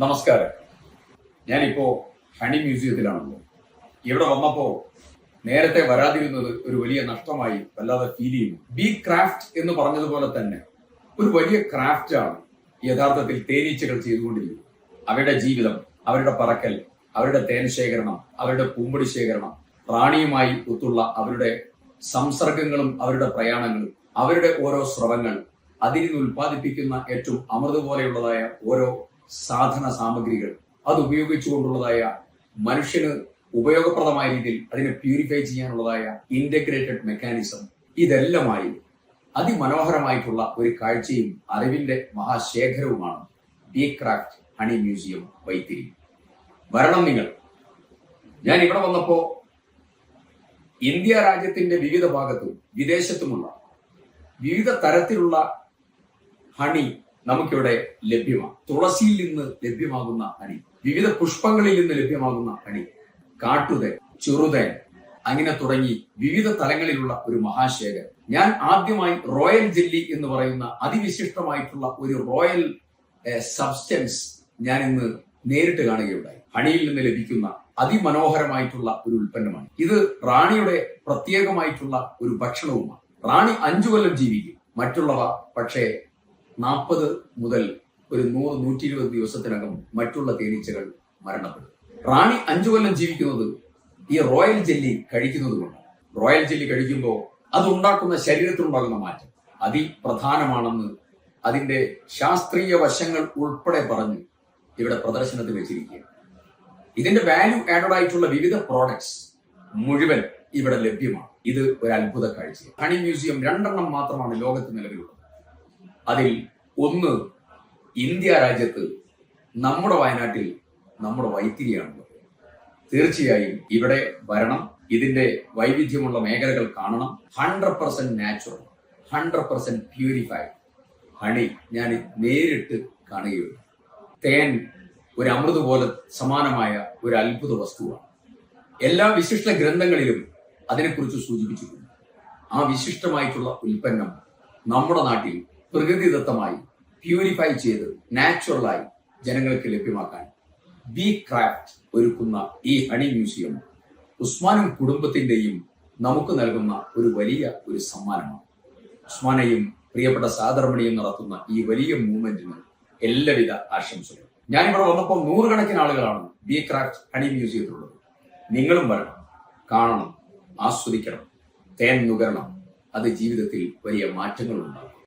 നമസ്കാരം. ഞാനിപ്പോ ഹണി മ്യൂസിയത്തിലാണല്ലോ. ഇവിടെ വന്നപ്പോ നേരത്തെ വരാതിരുന്നത് ഒരു വലിയ നഷ്ടമായി വല്ലാതെ ഫീൽ ചെയ്യുന്നു. ബി ക്രാഫ്റ്റ് എന്ന് പറഞ്ഞതുപോലെ തന്നെ ഒരു വലിയ ക്രാഫ്റ്റാണ് യഥാർത്ഥത്തിൽ തേനീച്ചകൾ ചെയ്തുകൊണ്ടിരിക്കുന്നത്. അവരുടെ ജീവിതം, അവരുടെ പറക്കൽ, അവരുടെ തേൻ ശേഖരണം, അവരുടെ പൂമ്പൊടി ശേഖരണം, റാണിയുമായി ഒത്തുള്ള അവരുടെ സംസർഗങ്ങളും അവരുടെ പ്രയാണങ്ങളും, അവരുടെ ഓരോ സ്രവങ്ങൾ, അതിൽ നിന്ന് ഉൽപ്പാദിപ്പിക്കുന്ന ഏറ്റവും അമൃത് പോലെയുള്ളതായ ഓരോ സാധന സാമഗ്രികൾ, അത് ഉപയോഗിച്ചുകൊണ്ടുള്ളതായ മനുഷ്യന് ഉപയോഗപ്രദമായ രീതിയിൽ അതിനെ പ്യൂരിഫൈ ചെയ്യാനുള്ളതായ ഇന്റഗ്രേറ്റഡ് മെക്കാനിസം, ഇതെല്ലാമായി അതിമനോഹരമായിട്ടുള്ള ഒരു കാഴ്ചയും അറിവിന്റെ മഹാശേഖരവുമാണ് bee craft honey museum Vythiri. വരണം നിങ്ങൾ. ഞാൻ ഇവിടെ വന്നപ്പോ ഇന്ത്യ രാജ്യത്തിന്റെ വിവിധ ഭാഗത്തും വിദേശത്തുമുള്ള വിവിധ തരത്തിലുള്ള ഹണി നമുക്കിവിടെ ലഭ്യമാണ്. തുളസിയിൽ നിന്ന് ലഭ്യമാകുന്ന ഹണി, വിവിധ പുഷ്പങ്ങളിൽ നിന്ന് ലഭ്യമാകുന്ന ഹണി, കാട്ടുതേൻ, ചെറുതേൻ, അങ്ങനെ തുടങ്ങി വിവിധ തലങ്ങളിലുള്ള ഒരു മഹാശേഖരം. ഞാൻ ആദ്യമായി റോയൽ ജെല്ലി എന്ന് പറയുന്ന അതിവിശിഷ്ടമായിട്ടുള്ള ഒരു റോയൽ സബ്സ്റ്റൻസ് ഞാൻ ഇന്ന് നേരിട്ട് കാണുകയുണ്ടായി. ഹണിയിൽ നിന്ന് ലഭിക്കുന്ന അതിമനോഹരമായിട്ടുള്ള ഒരു ഉൽപ്പന്നമാണ് ഇത്. റാണിയുടെ പ്രത്യേകമായിട്ടുള്ള ഒരു ഭക്ഷണവുമാണ്. റാണി 5 കൊല്ലം ജീവിക്കും. മറ്റുള്ളവ പക്ഷേ 40 മുതൽ ഒരു 100-120 ദിവസത്തിനകം മറ്റുള്ള തേനീച്ചകൾ മരണപ്പെടും. റാണി 5 കൊല്ലം ജീവിക്കുന്നത് ഈ റോയൽ ജെല്ലി കഴിക്കുന്നത് കൊണ്ട്. റോയൽ ജെല്ലി കഴിക്കുമ്പോൾ അതുണ്ടാക്കുന്ന ശരീരത്തിലുണ്ടാകുന്ന മാറ്റം അതിപ്രധാനമാണെന്ന് അതിന്റെ ശാസ്ത്രീയ വശങ്ങൾ ഉൾപ്പെടെ പറഞ്ഞ് ഇവിടെ പ്രദർശനത്തിൽ വെച്ചിരിക്കുകയാണ്. ഇതിന്റെ വാല്യൂ ആഡഡ് ആയിട്ടുള്ള വിവിധ പ്രോഡക്ട്സ് മുഴുവൻ ഇവിടെ ലഭ്യമാണ്. ഇത് ഒരു അത്ഭുത കാഴ്ച. ഹണി മ്യൂസിയം 2 മാത്രമാണ് ലോകത്ത് നിലവിലുള്ളത്. അതിൽ ഒന്ന് ഇന്ത്യ രാജ്യത്ത്, നമ്മുടെ വയനാട്ടിൽ, നമ്മുടെ വൈത്തിരിയാണുള്ളത്. തീർച്ചയായും ഇവിടെ വരണം. ഇതിന്റെ വൈവിധ്യമുള്ള മേഖലകൾ കാണണം. 100% നാച്ചുറൽ, 100% പ്യൂരിഫൈഡ് ഹണി ഞാൻ നേരിട്ട് കാണുകയുള്ളൂ. തേൻ ഒരു അമൃത് പോലെ സമാനമായ ഒരു അത്ഭുത വസ്തുവാണ്. എല്ലാ വിശിഷ്ട ഗ്രന്ഥങ്ങളിലും അതിനെക്കുറിച്ച് സൂചിപ്പിച്ചിട്ടുണ്ട്. ആ വിശിഷ്ടമായിട്ടുള്ള ഉൽപ്പന്നം നമ്മുടെ നാട്ടിൽ പ്രകൃതിദത്തമായി പ്യൂരിഫൈ ചെയ്ത് നാച്ചുറലായി ജനങ്ങൾക്ക് ലഭ്യമാക്കാൻ ബി ക്രാഫ്റ്റ് ഒരുക്കുന്ന ഈ ഹണി മ്യൂസിയം ഉസ്മാനും കുടുംബത്തിന്റെയും നമുക്ക് നൽകുന്ന ഒരു വലിയ ഒരു സമ്മാനമാണ്. ഉസ്മാനെയും പ്രിയപ്പെട്ട സാദർമണിയും നടത്തുന്ന ഈ വലിയ മൂവ്മെന്റിന് എല്ലാവിധ ആശംസകളും. ഞാനിവിടെ വന്നപ്പോൾ 100 കണക്കിന് ആളുകളാണ് ബി ക്രാഫ്റ്റ് ഹണി മ്യൂസിയത്തിലുള്ളത്. നിങ്ങളും വരണം, കാണണം, ആസ്വദിക്കണം, തേൻ നുകരണം. അത് ജീവിതത്തിൽ വലിയ മാറ്റങ്ങൾ ഉണ്ടാകും.